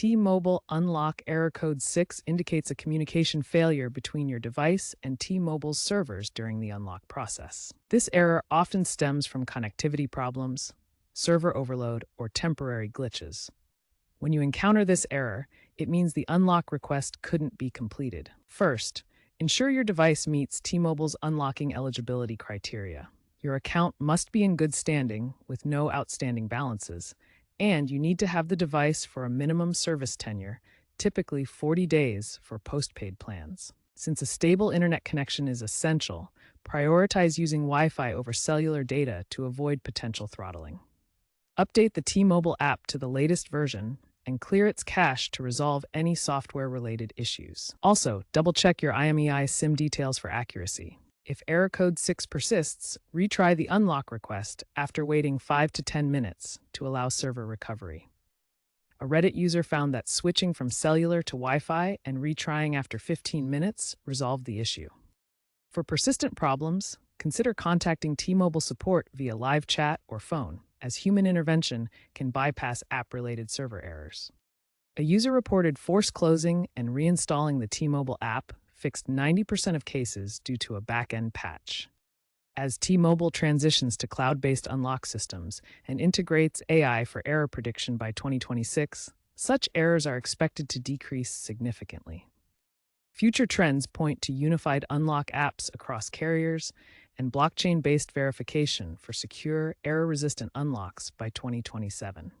T-Mobile Unlock Error Code 6 indicates a communication failure between your device and T-Mobile's servers during the unlock process. This error often stems from connectivity problems, server overload, or temporary glitches. When you encounter this error, it means the unlock request couldn't be completed. First, ensure your device meets T-Mobile's unlocking eligibility criteria. Your account must be in good standing with no outstanding balances, and you need to have the device for a minimum service tenure, typically 40 days for postpaid plans. Since a stable internet connection is essential, prioritize using Wi-Fi over cellular data to avoid potential throttling. Update the T-Mobile app to the latest version and clear its cache to resolve any software-related issues. Also, double-check your IMEI SIM details for accuracy. If error code 6 persists, retry the unlock request after waiting 5 to 10 minutes to allow server recovery. A Reddit user found that switching from cellular to Wi-Fi and retrying after 15 minutes resolved the issue. For persistent problems, consider contacting T-Mobile support via live chat or phone, as human intervention can bypass app-related server errors. A user reported force closing and reinstalling the T-Mobile app fixed 90% of cases due to a back-end patch. As T-Mobile transitions to cloud-based unlock systems and integrates AI for error prediction by 2026, such errors are expected to decrease significantly. Future trends point to unified unlock apps across carriers and blockchain-based verification for secure, error-resistant unlocks by 2027.